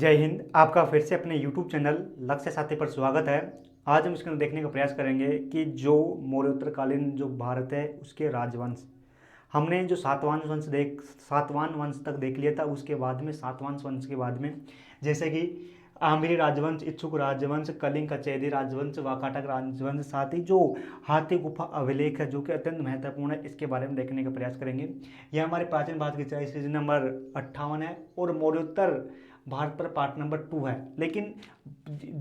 जय हिंद। आपका फिर से अपने YouTube चैनल लक्ष्य साथी पर स्वागत है। आज हम इसके अंदर देखने का प्रयास करेंगे कि जो मौर्योत्तरकालीन जो भारत है उसके राजवंश, हमने जो सातवान वंश तक देख लिया था। उसके बाद में सातवां वंश के बाद में जैसे कि आमिरी राजवंश, इच्छुक राजवंश, कलिंग कचेदी राजवंश, वाकाटक राजवंश, साथ ही जो हाथी गुफा अभिलेख है जो कि अत्यंत महत्वपूर्ण है, इसके बारे में देखने का प्रयास करेंगे। यह हमारे प्राचीन भारत की इतिहास सीरीज नंबर 58 है और मौर्योत्तर भारत पर पार्ट नंबर 2 है। लेकिन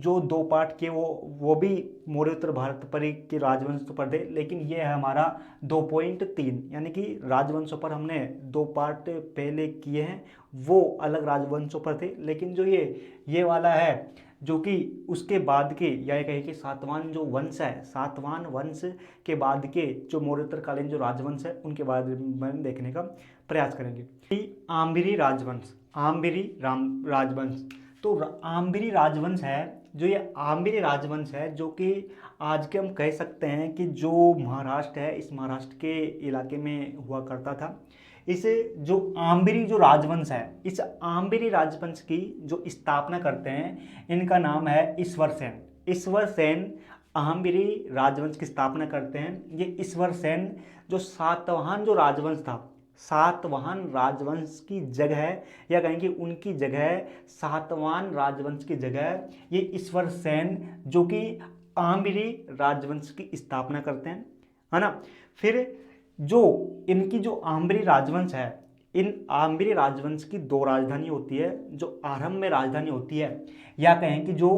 जो दो पार्ट के वो भी मौर्योत्तर भारत पर ही के राजवंश पर थे, लेकिन ये है हमारा 2.3, यानी कि राजवंशों पर हमने दो पार्ट पहले किए हैं, वो अलग राजवंशों पर थे। लेकिन जो ये वाला है जो कि उसके बाद के, या कहे कि सातवान जो वंश है, सातवान वंश के बाद के जो मौर्योत्तरकालीन जो राजवंश है उनके बारे में देखने का प्रयास करेंगे। आम्बरी राजवंश, राजवंश, तो आम्बरी राजवंश है, जो ये आम्बरी राजवंश है जो कि आज के हम कह सकते हैं कि जो महाराष्ट्र है, इस महाराष्ट्र के इलाके में हुआ करता था। इसे जो आम्बरी जो राजवंश है, इस आम्बरी राजवंश की जो स्थापना करते हैं, इनका नाम है ईश्वर सेन। ईश्वर सेन आम्बरी राजवंश की स्थापना करते हैं। ये ईश्वर सेन जो सातवाहन जो राजवंश था, सातवाहन राजवंश की जगह है, या कहें कि उनकी जगह, सातवाहन राजवंश की जगह ये ईश्वर सेन जो कि आम्बरी राजवंश की स्थापना करते हैं, है ना। फिर जो इनकी जो आम्बरी राजवंश है, इन आम्बरी राजवंश की दो राजधानी होती है। जो आरंभ में राजधानी होती है, या कहें कि जो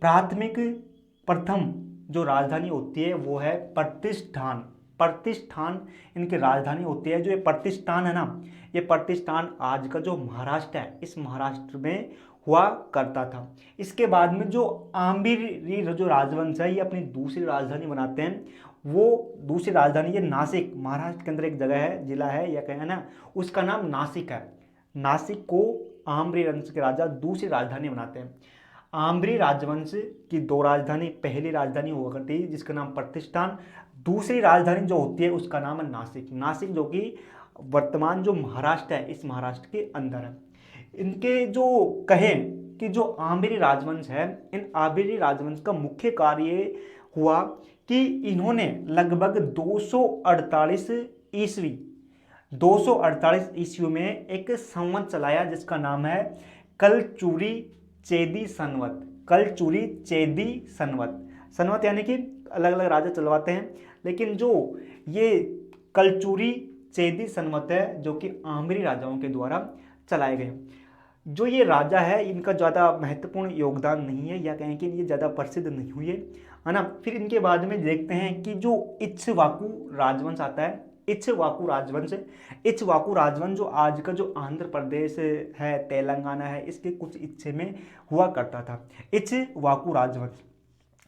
प्राथमिक प्रथम जो राजधानी होती है वो है प्रतिष्ठान। प्रतिष्ठान इनकी राजधानी होती है। जो ये प्रतिष्ठान है ना, ये प्रतिष्ठान आज का जो महाराष्ट्र है, इस महाराष्ट्र में हुआ करता था। इसके बाद में जो आम्बरी जो राजवंश है, ये अपनी दूसरी राजधानी बनाते हैं। वो दूसरी राजधानी ये नासिक, महाराष्ट्र के अंदर एक जगह है, जिला है, या कहें ना, उसका नाम नासिक है। नासिक को आम्बरी वंश के राजा दूसरी राजधानी बनाते हैं। आम्बरी राजवंश की दो राजधानी, पहली राजधानी हुआ करती है जिसका नाम प्रतिष्ठान, दूसरी राजधानी जो होती है उसका नाम है नासिक। नासिक जो कि वर्तमान जो महाराष्ट्र है, इस महाराष्ट्र के अंदर है। इनके जो कहें कि जो आम्बरी राजवंश है, इन आम्बरी राजवंश का मुख्य कार्य हुआ कि इन्होंने लगभग 248 ईस्वी 248 ईस्वी में एक संवत चलाया जिसका नाम है कलचुरी चेदी संवत। कलचुरी चेदी संवत, संवत यानी कि अलग अलग राजा चलवाते हैं, लेकिन जो ये कलचुरी चेदी संवत है जो कि आम्बरी राजाओं के द्वारा चलाए गए। जो ये राजा है, इनका ज़्यादा महत्वपूर्ण योगदान नहीं है, या कहें कि ये ज़्यादा प्रसिद्ध नहीं हुए, है ना। फिर इनके बाद में देखते हैं कि जो इक्ष्वाकु राजवंश आता है, इक्ष्वाकु राजवंश। इक्ष्वाकु राजवंश जो आज का जो आंध्र प्रदेश है, तेलंगाना है, इसके कुछ हिस्से में हुआ करता था। इक्ष्वाकु राजवंश,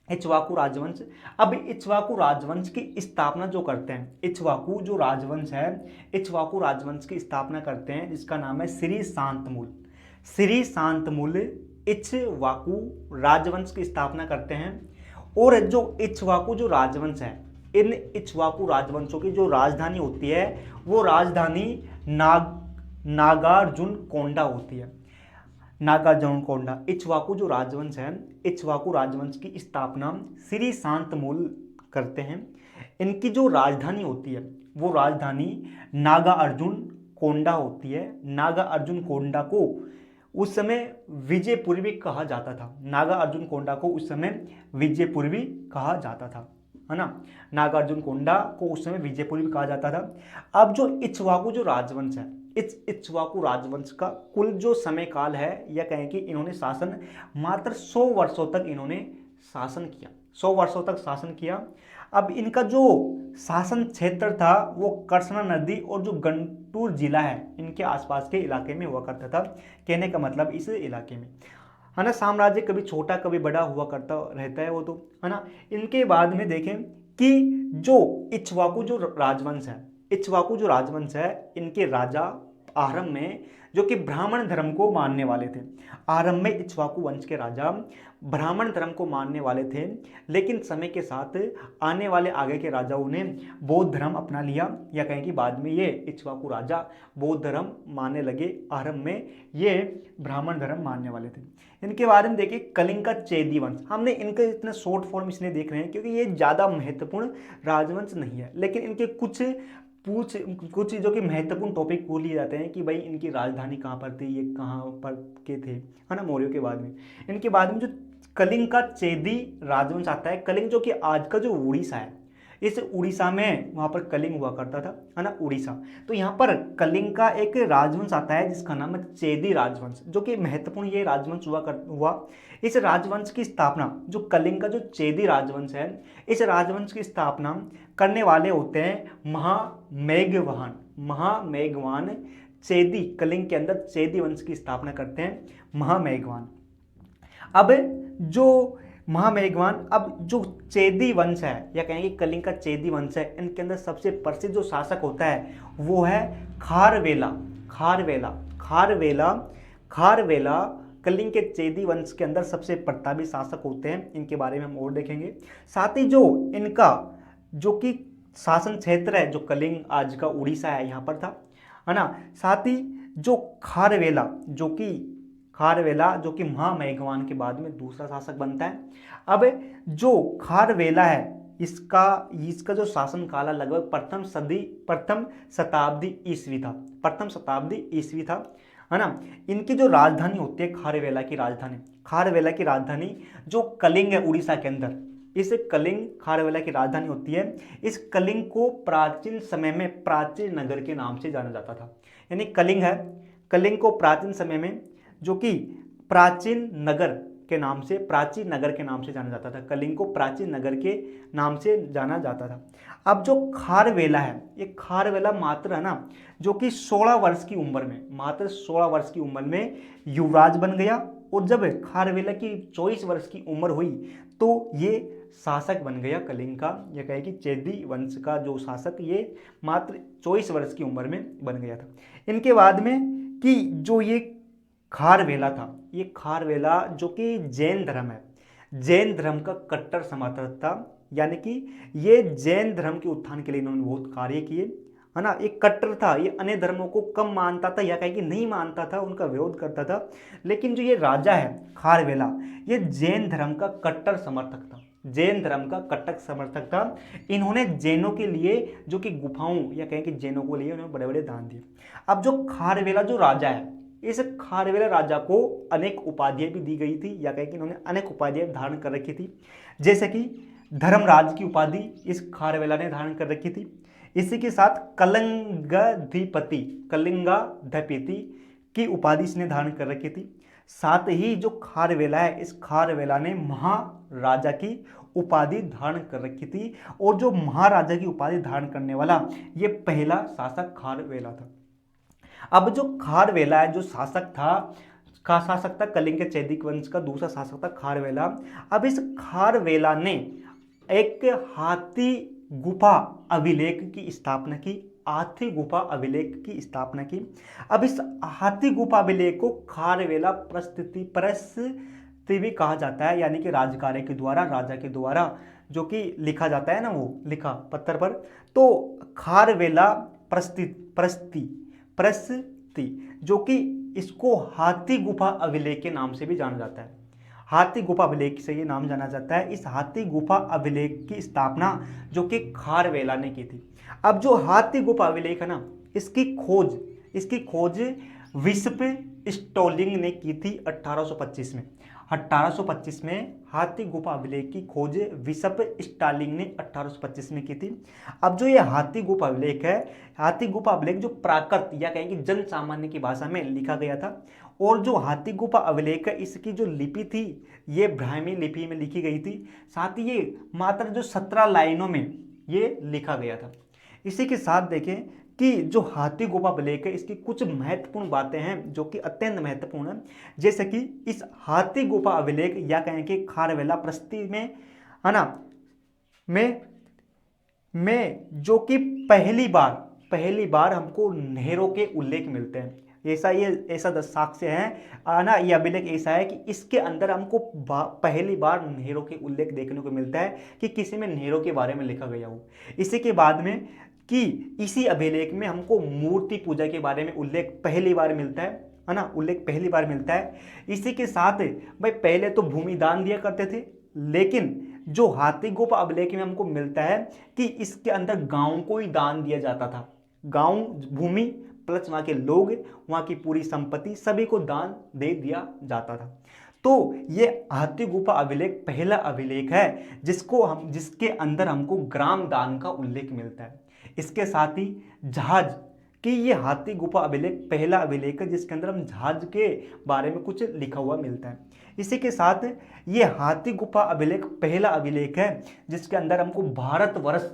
इक्ष्वाकु राजवंश। अब इक्ष्वाकु राजवंश की स्थापना जो करते हैं, इक्ष्वाकु जो राजवंश है, इक्ष्वाकु राजवंश की स्थापना करते हैं जिसका नाम है श्री शांतमूल। श्री शांतमूल इक्ष्वाकु राजवंश की स्थापना करते हैं। और जो इक्ष्वाकु जो राजवंश है, इन इक्ष्वाकु राजवंशों की जो राजधानी होती है वो राजधानी नागार्जुन कोंडा होती है। नागार्जुन कोंडा। इक्ष्वाकु जो राजवंश है, इक्ष्वाकु राजवंश की स्थापना श्री शांतमूल करते हैं। इनकी जो राजधानी होती है वो राजधानी नागार्जुन कोंडा होती है। नागार्जुन कोंडा को उस समय विजयपुर भी कहा जाता था। नागार्जुन कोंडा को उस समय विजयपुर भी कहा जाता था, है ना। नागार्जुन कोंडा को उस समय विजयपुर भी कहा जाता था। अब जो इक्ष्वाकु जो राजवंश है, इस इक्ष्वाकु राजवंश का कुल जो समय काल है, या कहें कि इन्होंने शासन मात्र 100 वर्षों तक इन्होंने शासन किया, 100 वर्षों तक शासन किया। अब इनका जो शासन क्षेत्र था वो कृष्णा नदी और जो गुंटूर जिला है, इनके आसपास के इलाके में हुआ करता था। कहने का मतलब इस इलाके में, है ना, साम्राज्य कभी छोटा कभी बड़ा हुआ करता रहता है वो तो, है ना। इनके बाद में देखें कि जो इक्ष्वाकु जो राजवंश है, इक्ष्वाकु जो राजवंश है, इनके राजा आरंभ में जो कि ब्राह्मण धर्म को मानने वाले थे। आरंभ में इक्ष्वाकु वंश के राजा ब्राह्मण धर्म को मानने वाले थे, लेकिन समय के साथ आने वाले आगे के राजाओं ने बौद्ध धर्म अपना लिया, या कहें कि बाद में ये इक्ष्वाकु राजा बौद्ध धर्म मानने लगे। आरंभ में ये ब्राह्मण धर्म मानने वाले थे। इनके बारे में देखिए, कलिंग का चेदी वंश, हमने इनके इतना शॉर्ट फॉर्म इसलिए देख रहे हैं क्योंकि ये ज़्यादा महत्वपूर्ण राजवंश नहीं है, लेकिन इनके कुछ जो कि महत्वपूर्ण टॉपिक पूछ लिए जाते हैं कि भाई इनकी राजधानी कहाँ पर थी, ये कहाँ पर के थे, है ना, मौर्यों के बाद में। इनके बाद में जो कलिंग का चेदी राजवंश आता है, कलिंग जो कि आज का जो उड़ीसा है, इस उड़ीसा में वहाँ पर कलिंग हुआ करता था, है ना, उड़ीसा। तो यहाँ पर कलिंग का एक राजवंश आता है जिसका नाम है चेदी राजवंश, जो कि महत्वपूर्ण ये राजवंश हुआ। इस राजवंश की स्थापना, जो कलिंग का जो चेदी राजवंश है, इस राजवंश की स्थापना करने वाले होते हैं महामेघवान। चेदी, कलिंग के अंदर चेदी वंश की स्थापना करते हैं महामेघवान। अब जो चेदी वंश है, या कहेंगे कलिंग का चेदी वंश है, इनके अंदर सबसे प्रसिद्ध जो शासक होता है वो है खारवेला कलिंग के चेदी वंश के अंदर सबसे प्रतापी शासक होते हैं। इनके बारे में हम और देखेंगे। साथ ही जो इनका जो कि शासन क्षेत्र है, जो कलिंग आज का उड़ीसा है, यहाँ पर था, है ना। साथ ही जो खारवेला जो कि महामेघवान के बाद में दूसरा शासक बनता है। अब जो खारवेला है, इसका जो शासन काल लगभग प्रथम शताब्दी ईस्वी था, है ना। इनकी जो राजधानी होती है खारवेला की राजधानी जो कलिंग है उड़ीसा के अंदर, इस कलिंग खारवेला की राजधानी होती है। इस कलिंग को प्राचीन समय में प्राचीन नगर के नाम से जाना जाता था। यानी कलिंग को प्राचीन समय में जो कि प्राचीन नगर के नाम से जाना जाता था। कलिंग को प्राचीन नगर के नाम से जाना जाता था। अब जो खारवेला है, ये खारवेला मात्र, है ना, जो कि 16 वर्ष की उम्र में युवराज बन गया। और जब खारवेला की 24 वर्ष की उम्र हुई तो ये शासक बन गया कलिंग का, या कहे कि चेदी वंश का जो शासक, ये मात्र 24 वर्ष की उम्र में बन गया था। इनके बाद में कि जो ये खारवेला था, ये खारवेला जो कि जैन धर्म का कट्टर समर्थक था। यानी कि ये जैन धर्म के उत्थान के लिए इन्होंने बहुत कार्य किए, है ना। एक कट्टर था, ये अन्य धर्मों को कम मानता था, या कहीं कि नहीं मानता था, उनका विरोध करता था। लेकिन जो ये राजा है खारवेला, ये जैन धर्म का कट्टर समर्थक था। इन्होंने जैनों के लिए जो कि गुफाओं, या कहें कि जैनों को लिए उन्होंने बड़े बड़े दान दिए। अब जो खारवेला जो राजा है, इस खारवेला राजा को अनेक उपाधियां भी दी गई थी, या कहें कि इन्होंने अनेक उपाधियां धारण कर रखी थी। जैसे कि धर्मराज की उपाधि इस खारवेला ने धारण कर रखी थी। इसी के साथ कलिंगाधिपति की उपाधि इसने धारण कर रखी थी। साथ ही जो खारवेला है, इस खारवेला ने महाराजा की उपाधि धारण कर रखी थी। और जो महाराजा की उपाधि धारण करने वाला ये पहला शासक खारवेला था। अब जो खारवेला है, जो शासक था कलिंग के चेदी वंश का दूसरा शासक था खारवेला। अब इस खारवेला ने एक हाथी गुफा अभिलेख की स्थापना की। अब इस हाथी गुफा अभिलेख को खारवेला प्रस्तुति भी कहा जाता है, यानी कि राजा के द्वारा जो कि लिखा जाता है ना, वो लिखा पत्थर पर। तो खारवेला प्रस्तुति जो कि इसको हाथी गुफा अभिलेख के नाम से भी जाना जाता है। हाथी गुफा अभिलेख से ये नाम जाना जाता है। इस हाथी गुफा अभिलेख की स्थापना जो कि खारवेला ने की थी। अब जो हाथी गुफा अभिलेख है ना, इसकी खोज विस्प स्टॉलिंग ने की थी 1825 में। 1825 में हाथी गुफा अभिलेख की खोज विस्प स्टॉलिंग ने 1825 में की थी। अब जो ये हाथी गुफा अभिलेख है, हाथी गुफा अभिलेख जो प्राकृत, या कहेंगे जन सामान्य की भाषा में लिखा गया था। और जो हाथी गुफा अभिलेख है, इसकी जो लिपि थी ये ब्राह्मी लिपि में लिखी गई थी। साथ ही ये मात्र जो 17 लाइनों में ये लिखा गया था। इसी के साथ देखें कि जो हाथी गुफा अभिलेख है, इसकी कुछ महत्वपूर्ण बातें हैं जो कि अत्यंत महत्वपूर्ण है। जैसे कि इस हाथी गुफा अभिलेख, या कहें कि खारवेला प्रस्तुति में, है ना, में जो कि पहली पहली बार हमको नहरों के उल्लेख मिलते हैं। ऐसा साक्ष्य है ना, ये अभिलेख ऐसा है कि इसके अंदर हमको पहली बार नहरों के उल्लेख देखने को मिलता है कि किसी में नहरों के बारे में लिखा गया हो। इसी के बाद में कि इसी अभिलेख में हमको मूर्ति पूजा के बारे में उल्लेख पहली बार मिलता है ना, उल्लेख पहली बार मिलता है। इसी के साथ भाई पहले तो भूमि दान दिया करते थे, लेकिन जो हाथी गुफा अभिलेख में हमको मिलता है कि इसके अंदर गांव को ही दान दिया जाता था। गांव, भूमि प्लस वहाँ के लोग, वहाँ की पूरी संपत्ति सभी को दान दे दिया जाता था। तो ये हाथी गुफा अभिलेख पहला अभिलेख है जिसके अंदर हमको ग्राम दान का उल्लेख मिलता है। इसके साथ ही जहाज कि ये हाथी गुफा अभिलेख पहला अभिलेख है जिसके अंदर हम जहाज के बारे में कुछ लिखा हुआ मिलता है। इसी के साथ ये हाथी गुफा अभिलेख पहला अभिलेख है जिसके अंदर हमको भारतवर्ष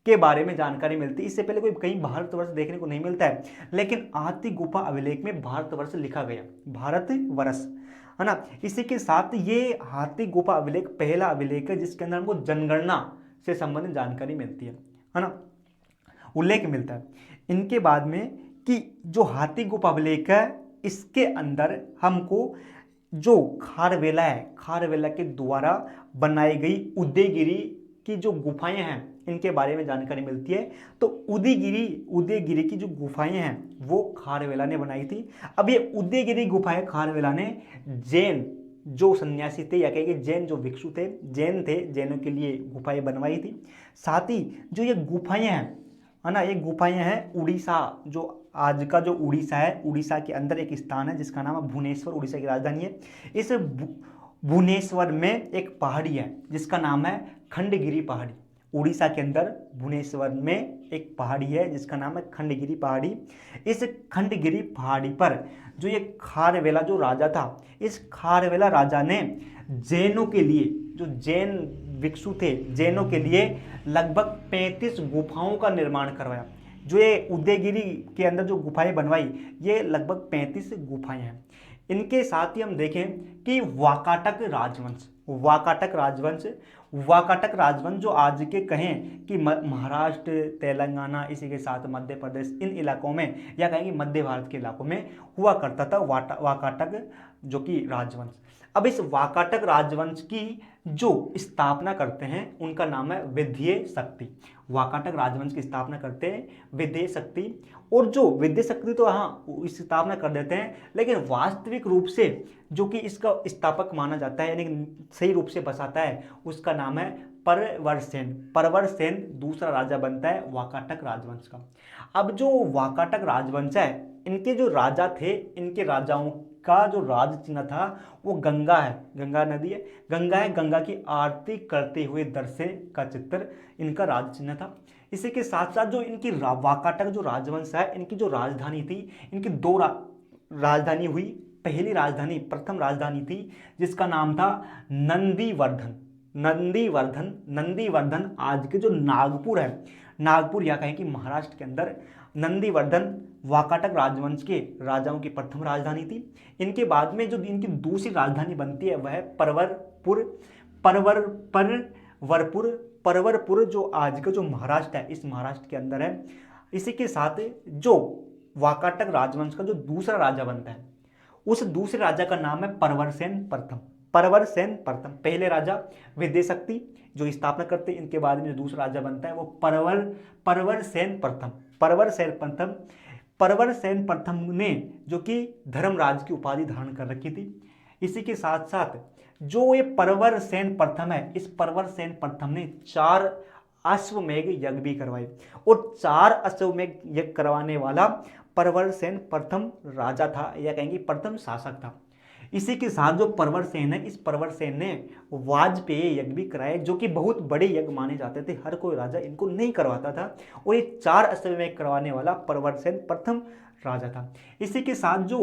के बारे में जानकारी मिलती है। इससे पहले कोई कहीं भारतवर्ष देखने को नहीं मिलता है, लेकिन हाथी गुफा अभिलेख में भारतवर्ष लिखा गया, भारतवर्ष, है ना। इसी के साथ ये हाथी गुफा अभिलेख पहला अभिलेख है जिसके अंदर हमको जनगणना से संबंधित जानकारी मिलती है ना, उल्लेख मिलता है। इनके बाद में कि जो हाथी गुफा अभिलेख है इसके अंदर हमको जो खारवेला है, खारवेला के द्वारा बनाई गई उदयगिरी की जो गुफाएं हैं इनके बारे में जानकारी मिलती है। तो उदयगिरी की जो गुफाएं हैं वो खारवेला ने बनाई थी। अब ये उदयगिरी गुफाएं खारवेला ने जैन जो सन्यासी थे या कहेंगे जैन जो भिक्षु थे, जैन थे, जैनों के लिए गुफाएं बनवाई थी। साथ ही जो ये गुफाएं हैं, है ना, ये गुफाएं हैं उड़ीसा, जो आज का जो उड़ीसा है, उड़ीसा के अंदर एक स्थान है जिसका नाम है भुवनेश्वर, उड़ीसा की राजधानी है। इस भुवनेश्वर में एक पहाड़ी है जिसका नाम है खंडगिरी पहाड़ी। उड़ीसा के अंदर भुवनेश्वर में एक पहाड़ी है जिसका नाम है खंडगिरी पहाड़ी। इस खंडगिरी पहाड़ी पर जो ये खारवेला जो राजा था, इस खारवेला राजा ने जैनों के लिए, जो जैन भिक्षु थे, जैनों के लिए लगभग 35 गुफाओं का निर्माण करवाया। जो ये उदयगिरी के अंदर जो गुफाएं बनवाई ये लगभग 35 गुफाएं हैं। इनके साथ ही हम देखें कि वाकाटक राजवंश जो आज के कहें कि महाराष्ट्र, तेलंगाना, इसी के साथ मध्य प्रदेश, इन इलाकों में या कहेंगे मध्य भारत के इलाकों में हुआ करता था वाकाटक जो कि राजवंश। अब इस वाकाटक राजवंश की जो स्थापना करते हैं उनका नाम है विद्ये शक्ति। वाकाटक राजवंश की स्थापना करते हैं विद्ये शक्ति। और जो विद्ये शक्ति तो हाँ स्थापना कर देते हैं, लेकिन वास्तविक रूप से जो कि इसका स्थापक माना जाता है यानी सही रूप से बसाता है उसका नाम है परवरसेन। परवरसेन दूसरा राजा बनता है वाकाटक राजवंश का। अब जो वाकाटक राजवंश है इनके जो राजा थे, इनके राजाओं का जो राज चिन्ह था वो गंगा है, गंगा नदी है, गंगा की आरती करते हुए दर्शे का चित्र इनका राज चिन्ह था। इसी के साथ साथ जो इनकी वाकाटक जो राजवंश है इनकी जो राजधानी थी, इनकी दो राजधानी हुई। पहली राजधानी, प्रथम राजधानी थी जिसका नाम था नंदीवर्धन आज के जो नागपुर है, नागपुर या कहें कि महाराष्ट्र के अंदर नंदीवर्धन वाकाटक राजवंश के राजाओं की प्रथम राजधानी थी। इनके बाद में जो इनकी दूसरी राजधानी बनती है वह है परवरपुर जो आज का जो महाराष्ट्र है, इस महाराष्ट्र के अंदर है। इसी के साथ जो वाकाटक राजवंश का जो दूसरा राजा बनता है उस दूसरे राजा का नाम है परवरसेन प्रथम। पहले राजा विद्ये शक्ति जो स्थापना करते हैं, इनके बाद में जो दूसरा राजा बनता है वो परवरसेन प्रथम ने जो कि धर्मराज की उपाधि धारण कर रखी थी। इसी के साथ साथ जो ये परवरसेन प्रथम है, इस परवरसेन प्रथम ने 4 अश्वमेघ यज्ञ भी करवाए और 4 अश्वमेघ यज्ञ करवाने वाला परवरसेन प्रथम राजा था या कहेंगे प्रथम शासक था। इसी के साथ जो परवरसेन है, इस परवरसेन ने वाजपेयी यज्ञ भी कराए जो कि बहुत बड़े यज्ञ माने जाते थे, हर कोई राजा इनको नहीं करवाता था और ये 4 अश्वमेघ करवाने वाला परवरसेन प्रथम राजा था। इसी के साथ जो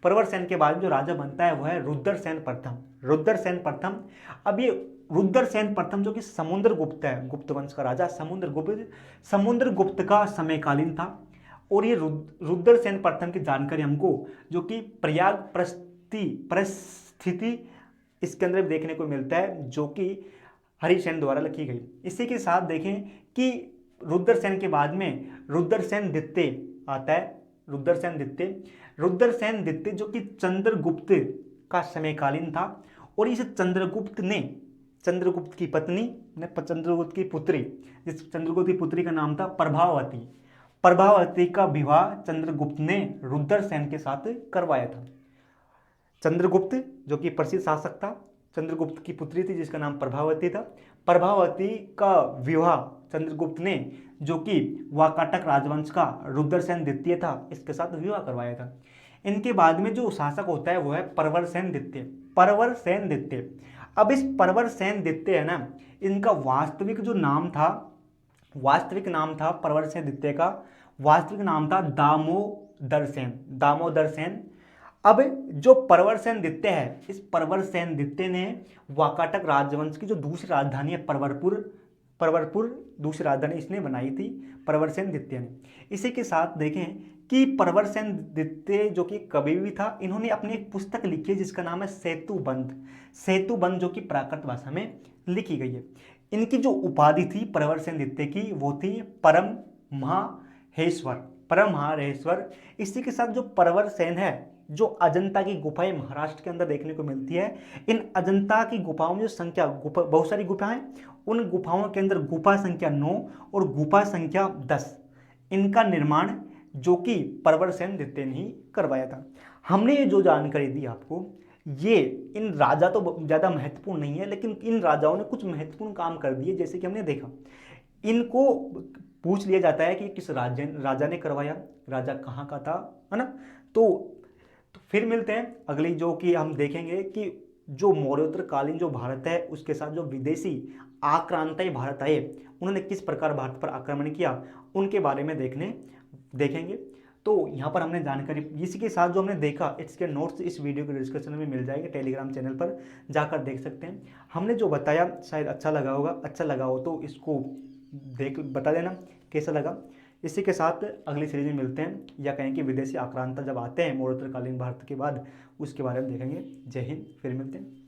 परवरसेन के बाद जो राजा बनता है वह है रुद्रसेन प्रथम। अब ये रुद्रसेन प्रथम जो कि समुद्रगुप्त है, गुप्त वंश का राजा समुद्रगुप्त का समयकालीन था। और ये रुद्रसेन प्रथम की जानकारी हमको जो कि प्रयाग परिस्थिति इसके अंदर देखने को मिलता है जो कि हरिसेन द्वारा लिखी गई। इसी के साथ देखें कि रुद्रसेन के बाद में रुद्रसेन द्वितीय आता है। रुद्रसेन द्वितीय जो कि चंद्रगुप्त का समकालीन था, और इस चंद्रगुप्त ने चंद्रगुप्त की पत्नी ने चंद्रगुप्त की पुत्री, जिस चंद्रगुप्त की पुत्री का नाम था प्रभावती का विवाह चंद्रगुप्त ने रुद्रसेन के साथ करवाया था। चंद्रगुप्त जो कि प्रसिद्ध शासक था, चंद्रगुप्त की पुत्री थी जिसका नाम प्रभावती था। प्रभावती का विवाह चंद्रगुप्त ने, जो कि वाकाटक राजवंश का रुद्रसेन द्वितीय था, इसके साथ विवाह करवाया था। इनके बाद में जो शासक होता है वो है प्रवरसेन द्वितीय। अब इस प्रवरसेन द्वितीय है ना, इनका वास्तविक नाम था प्रवरसेन द्वितीय का वास्तविक नाम था दामोदर सेन। अब जो प्रवरसेन द्वितीय है, इस प्रवरसेन द्वितीय ने वाकाटक राजवंश की जो दूसरी राजधानी है परवरपुर दूसरी राजधानी इसने बनाई थी प्रवरसेन द्वितीय ने। इसी के साथ देखें कि प्रवरसेन द्वितीय जो कि कवि भी था, इन्होंने अपनी एक पुस्तक लिखी है जिसका नाम है सेतुबंध, जो कि प्राकृत भाषा में लिखी गई है। इनकी जो उपाधि थी प्रवरसेन द्वितीय की, वो थी परम महाहेश्वर। इसी के साथ जो प्रवरसेन है, जो अजंता की गुफाएं महाराष्ट्र के अंदर देखने को मिलती है, इन अजंता की गुफाओं में जो संख्या बहुत सारी गुफाएं, उन गुफाओं के अंदर गुफा संख्या 9 और गुफा संख्या 10, इनका निर्माण जो कि प्रवरसेन द्वितीय ने ही करवाया था। हमने ये जो जानकारी दी आपको, ये इन राजा तो ज़्यादा महत्वपूर्ण नहीं है, लेकिन इन राजाओं ने कुछ महत्वपूर्ण काम कर दिए। जैसे कि हमने देखा, इनको पूछ लिया जाता है कि किस राजा ने करवाया, राजा कहाँ का था, है ना। तो फिर मिलते हैं अगली, जो कि हम देखेंगे कि जो मौर्योत्तर कालीन जो भारत है, उसके साथ जो विदेशी आक्रांताई भारत आए, उन्होंने किस प्रकार भारत पर आक्रमण किया, उनके बारे में देखेंगे। तो यहाँ पर हमने जानकारी, इसी के साथ जो हमने देखा, इसके नोट्स इस वीडियो के डिस्क्रिप्शन में मिल जाएंगे, टेलीग्राम चैनल पर जाकर देख सकते हैं। हमने जो बताया शायद अच्छा लगा हो तो इसको बता देना कैसा लगा। इसी के साथ अगली सीरीज में मिलते हैं, या कहें कि विदेशी आक्रांता जब आते हैं मौर्योत्तर कालीन भारत के बाद, उसके बारे में देखेंगे। जय हिंद, फिर मिलते हैं।